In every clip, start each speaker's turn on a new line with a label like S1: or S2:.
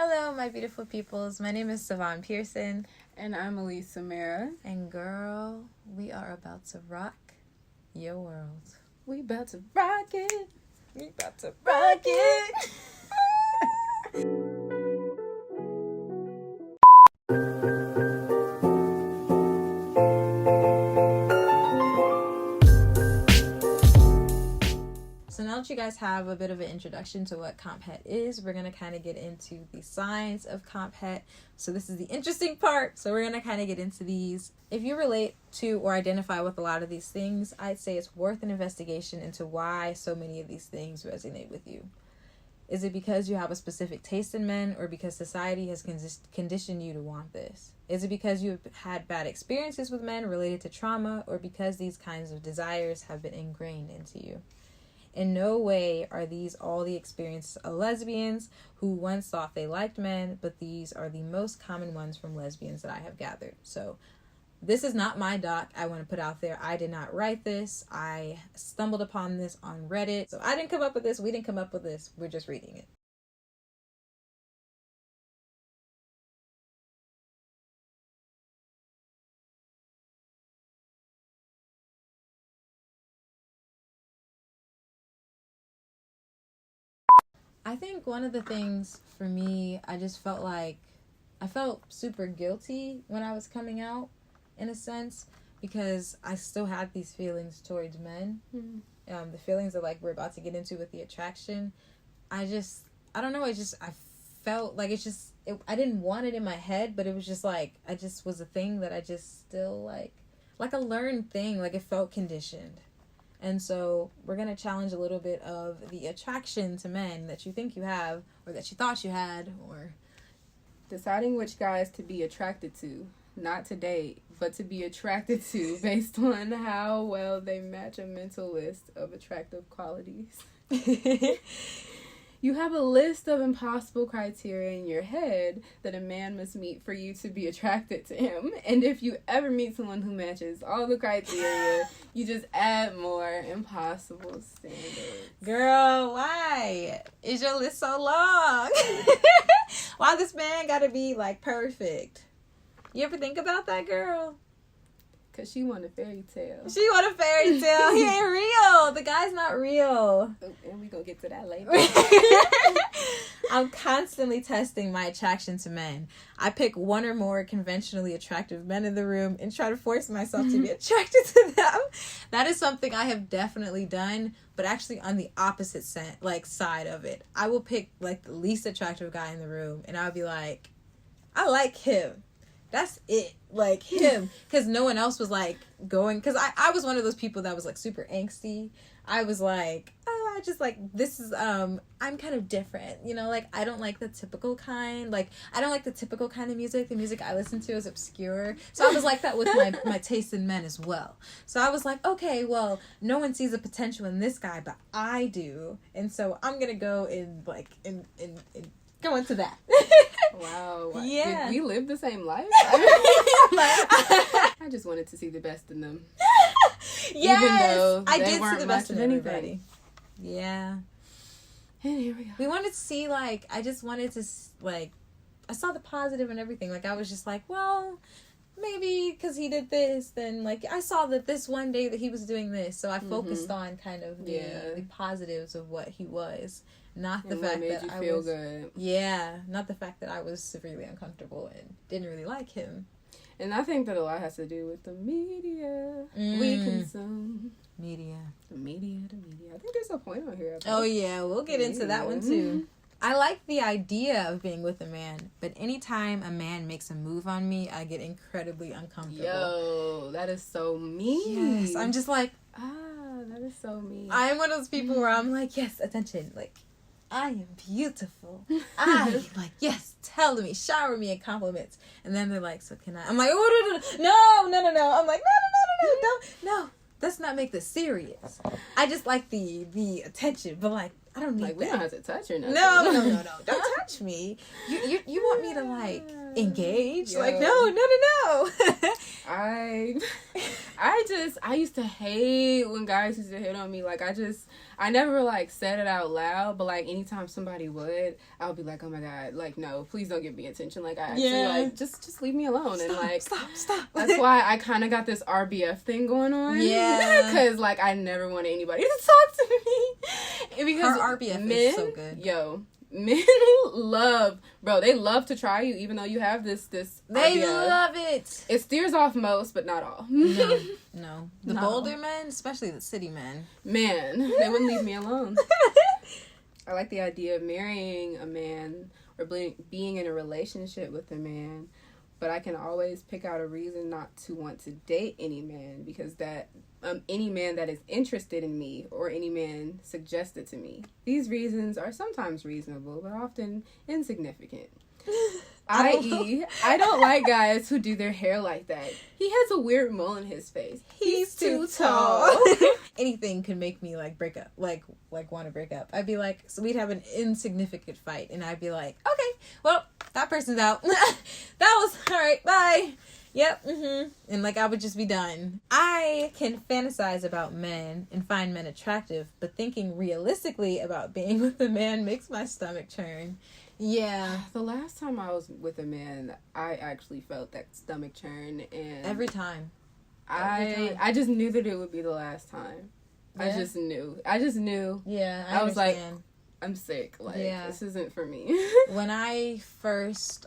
S1: Hello, my beautiful peoples. My name is Savonne Pearson.
S2: And I'm Alysse, Samara.
S1: And girl, we are about to rock your world.
S2: We about to rock it.
S1: We about to rock it. So now that you guys have a bit of an introduction to what comp het is, we're going to kind of get into the science of comp het. So this is the interesting part. So we're going to kind of get into these. If you relate to or identify with a lot of these things, I'd say it's worth an investigation into why so many of these things resonate with you. Is it because you have a specific taste in men, or because society has conditioned you to want this? Is it because you've had bad experiences with men related to trauma, or because these kinds of desires have been ingrained into you? In no way are these all the experiences of lesbians who once thought they liked men, but these are the most common ones from lesbians that I have gathered. So this is not my doc I want to put out there. I did not write this. I stumbled upon this on Reddit. So I didn't come up with this. We didn't come up with this. We're just reading it. I think one of the things for me, I just felt like I felt super guilty when I was coming out, in a sense, because I still had these feelings towards men. The feelings that like we're about to get into with the attraction. I don't know. I felt like I didn't want it in my head, but it was just like, I just was a thing that I just still like a learned thing. Like it felt conditioned. And so we're going to challenge a little bit of the attraction to men that you think you have, or that you thought you had, or
S2: deciding which guys to be attracted to, not to date, but to be attracted to based on how well they match a mental list of attractive qualities. You have a list of impossible criteria in your head that a man must meet for you to be attracted to him. And if you ever meet someone who matches all the criteria, you just add more impossible standards.
S1: Girl, why is your list so long? Why this man gotta be like perfect? You ever think about that, girl?
S2: Because she want a fairy tale.
S1: She want a fairy tale. He ain't real. The guy's not real.
S2: And we gonna get to that later.
S1: I'm constantly testing my attraction to men. I pick one or more conventionally attractive men in the room and try to force myself to be attracted to them. That is something I have definitely done, but actually on the opposite side of it. I will pick like the least attractive guy in the room, and I'll be like, I like him. That's it, like him, because no one else was like going, because I was one of those people that was like super angsty. I was like, oh, I just like, this is, I'm kind of different, you know, like I don't like the typical kind, like I don't like the typical kind of music. The music I listen to is obscure. So I was like that with my taste in men as well. So I was like, okay, well, no one sees the potential in this guy, but I do. And so I'm going to go and go into that.
S2: Wow.
S1: Yeah.
S2: Did we live the same life? I just wanted to see the best in them.
S1: Yes,
S2: even though
S1: I did
S2: weren't
S1: see the best in
S2: anything.
S1: everybody. Yeah.
S2: And here we go.
S1: We wanted to see, like, I just wanted to, like, I saw the positive and everything. Like, I was just like, well, maybe because he did this, then, like, I saw that this one day that he was doing this. So I focused on kind of the positives of what he was. Not the fact that I
S2: feel good.
S1: Yeah, not the fact that I was severely uncomfortable and didn't really like him.
S2: And I think that a lot has to do with the media we consume.
S1: Media.
S2: The media. I think there's a point on here.
S1: Oh, yeah. We'll get into that one, too. I like the idea of being with a man, but anytime a man makes a move on me, I get incredibly uncomfortable.
S2: Yo, that is so mean.
S1: Yes. I'm just like,
S2: that is so mean.
S1: I'm one of those people where I'm like, yes, attention. Like, I am beautiful. I like, yes, tell me, shower me in compliments. And then they're like, so can I? I'm like, oh, no. I'm like, no, let's not make this serious. I just like the attention, but like, I don't need
S2: like, we
S1: that.
S2: don't have to touch or nothing.
S1: No. Don't touch me. You want me to, like, engage?
S2: Yo.
S1: Like, no.
S2: I used to hate when guys used to hit on me. Like, I never, like, said it out loud, but, like, anytime somebody would, I would be like, oh my God, like, no, please don't give me attention. Like, I actually, like, just leave me alone.
S1: Stop,
S2: and, like,
S1: stop.
S2: That's why I kind of got this RBF thing going on.
S1: Yeah.
S2: Because, like, I never wanted anybody to talk to me. Because
S1: Her RBF is so good.
S2: Yo, men they love to try you, even though you have this
S1: They
S2: RBF.
S1: love it.
S2: It steers off most, but not all.
S1: No. The
S2: No.
S1: bolder men, especially the city men.
S2: Man, they wouldn't leave me alone. I like the idea of marrying a man or being in a relationship with a man, but I can always pick out a reason not to want to date any man, because any man that is interested in me or any man suggested to me. These reasons are sometimes reasonable, but often insignificant. I.e., I don't like guys who do their hair like that. He has a weird mole in his face.
S1: He's too tall. Anything could make me, like, break up. Like want to break up. I'd be like, so we'd have an insignificant fight, and I'd be like, okay, well, that person's out. That was, all right, bye. Yep, And, like, I would just be done. I can fantasize about men and find men attractive, but thinking realistically about being with a man makes my stomach churn. Yeah.
S2: The last time I was with a man, I actually felt that stomach churn, and
S1: Every time.
S2: I just knew that it would be the last time.
S1: Yeah.
S2: I just knew.
S1: Yeah,
S2: I was like,
S1: understand.
S2: I'm sick. Like,
S1: Yeah.
S2: This isn't for me.
S1: When I first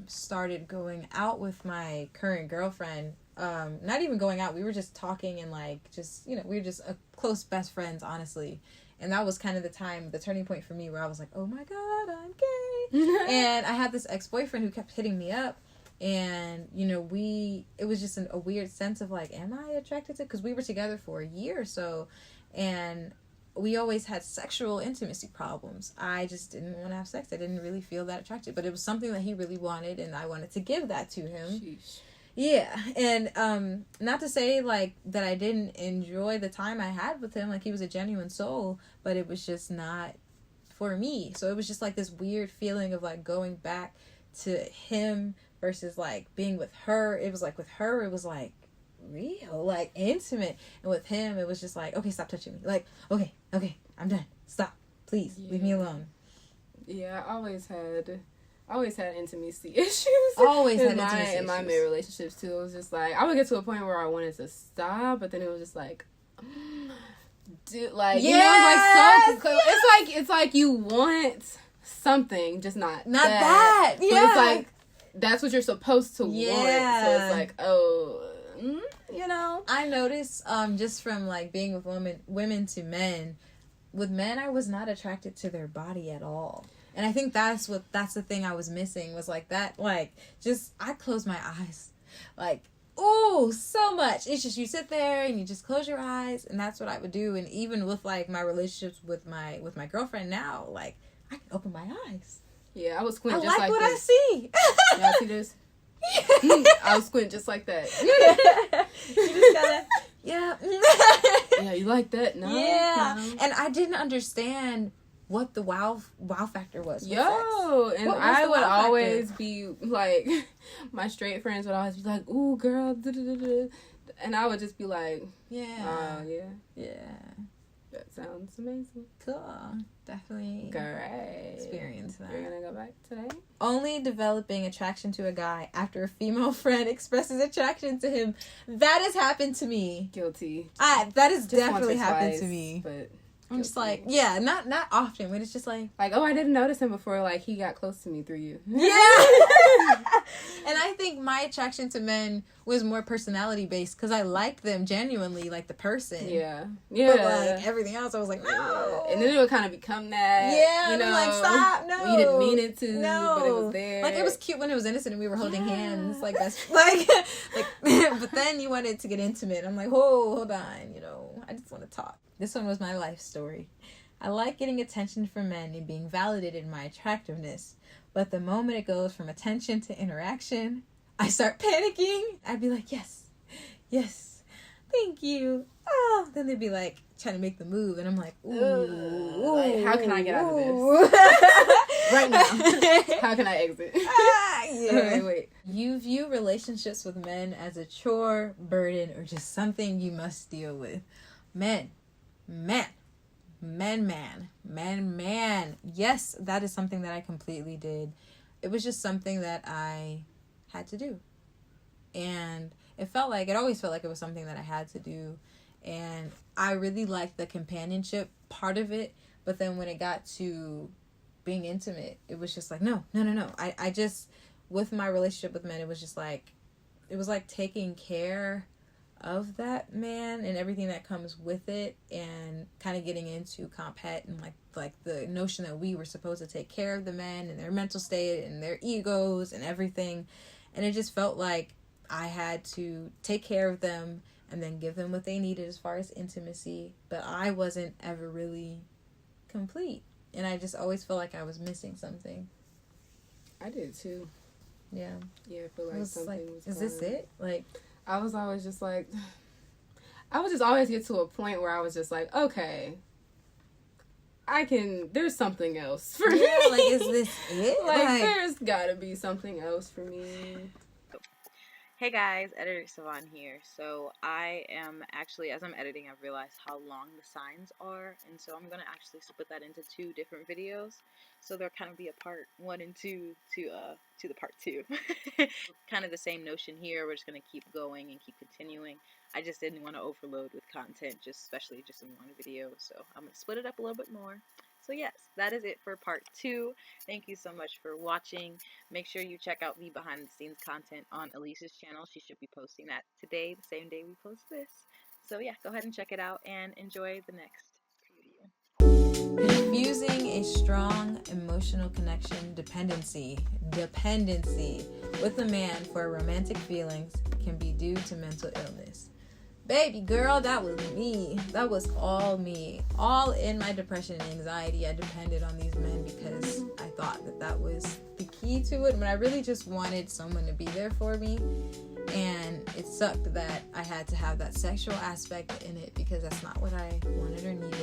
S1: started going out with my current girlfriend, not even going out, we were just talking and, like, just, we were just close best friends, honestly. And that was kind of the turning point for me, where I was like, oh my God, I'm gay. And I had this ex-boyfriend who kept hitting me up. And, it was just a weird sense of, like, am I attracted to, because we were together for a year or so. And we always had sexual intimacy problems. I just didn't want to have sex. I didn't really feel that attracted. But it was something that he really wanted, and I wanted to give that to him.
S2: Sheesh.
S1: Yeah, and not to say, like, that I didn't enjoy the time I had with him. Like, he was a genuine soul, but it was just not for me. So it was just, like, this weird feeling of, like, going back to him versus, like, being with her. It was, like, with her, it was, like, real, like, intimate. And with him, it was just, like, okay, stop touching me. Like, okay, I'm done. Stop. Please, leave me alone.
S2: Yeah, I always had intimacy issues.
S1: In
S2: my married relationships too. It was just like, I would get to a point where I wanted to stop, but then it was just like, dude, like,
S1: yes!
S2: It's like you want something, just not
S1: that. Yeah.
S2: But it's like, that's what you're supposed to want. So it's like,
S1: I noticed, just from, like, being with women to men, with men, I was not attracted to their body at all. And I think that's the thing I was missing, was, like, that, like, just, I closed my eyes, like, oh, so much. It's just, you sit there and you just close your eyes, and that's what I would do. And even with, like, my relationships with my girlfriend now, like, I can open my eyes.
S2: Yeah, I was squint
S1: I
S2: just
S1: like
S2: like
S1: what
S2: this.
S1: I see.
S2: Y'all see this? I was squint just like that.
S1: You just gotta, yeah.
S2: Yeah, you like that? No.
S1: Yeah.
S2: No.
S1: And I didn't understand what the wow factor was.
S2: And I would always be like, my straight friends would always be like, ooh, girl, and I would just be like,
S1: yeah.
S2: Yeah. That sounds amazing.
S1: Cool. Definitely.
S2: Great.
S1: Experience that.
S2: You're gonna go back today?
S1: Only developing attraction to a guy after a female friend expresses attraction to him. That has happened to me.
S2: Guilty.
S1: That has
S2: Just
S1: definitely
S2: once or
S1: happened
S2: twice,
S1: to me.
S2: But
S1: I'm just like, yeah, not often, but it's just like,
S2: oh, I didn't notice him before, like, he got close to me through you.
S1: yeah. And I think my attraction to men was more personality based, because I liked them genuinely, like the person.
S2: Yeah.
S1: But, like, everything else, I was like, no.
S2: And then it would kind of become that.
S1: Yeah, I'm like, stop, no.
S2: You didn't mean it to,
S1: no.
S2: but it was there.
S1: Like, it was cute when it was innocent and we were holding hands, like, that's, like, but then you wanted to get intimate. I'm like, hold on, I just want to talk. This one was my life story. I like getting attention from men and being validated in my attractiveness, but the moment it goes from attention to interaction, I start panicking. I'd be like, yes, thank you. Oh, then they'd be like, trying to make the move, and I'm like, ooh,
S2: like, how can I get out of this right now? How can I exit?
S1: Yeah.
S2: Wait.
S1: You view relationships with men as a chore, burden, or just something you must deal with. Men. Yes, that is something that I completely did. It was just something that I had to do. And it always felt like it was something that I had to do. And I really liked the companionship part of it. But then when it got to being intimate, it was just like, no. I just, with my relationship with men, it was just like, it was like taking care of that man and everything that comes with it, and kind of getting into comp het and like the notion that we were supposed to take care of the men and their mental state and their egos and everything. And it just felt like I had to take care of them and then give them what they needed as far as intimacy, but I wasn't ever really complete, and I just always felt like I was missing something.
S2: I did too.
S1: Yeah,
S2: I feel like something was
S1: is this it? Like,
S2: I was always just like, I would just always get to a point where I was just like, okay, there's something else for me.
S1: Like, is this it?
S2: Like, there's gotta be something else for me.
S3: Hey guys, editor Savonne here. So I am actually, as I'm editing, I've realized how long the signs are, and so I'm gonna actually split that into 2 different videos. So there'll kind of be a part 1 and 2 to the part 2. Kind of the same notion here. We're just gonna keep going and keep continuing. I just didn't want to overload with content, especially in one video. So I'm gonna split it up a little bit more. So yes, that is it for part 2. Thank you so much for watching. Make sure you check out the behind the scenes content on Alysse's channel. She should be posting that today, the same day we post this. So yeah, go ahead and check it out and enjoy the next preview.
S1: Confusing a strong emotional connection, dependency with a man for romantic feelings can be due to mental illness. Baby girl, that was me. That was all me. All in my depression and anxiety, I depended on these men because I thought that was the key to it, but I really just wanted someone to be there for me. And it sucked that I had to have that sexual aspect in it because that's not what I wanted or needed.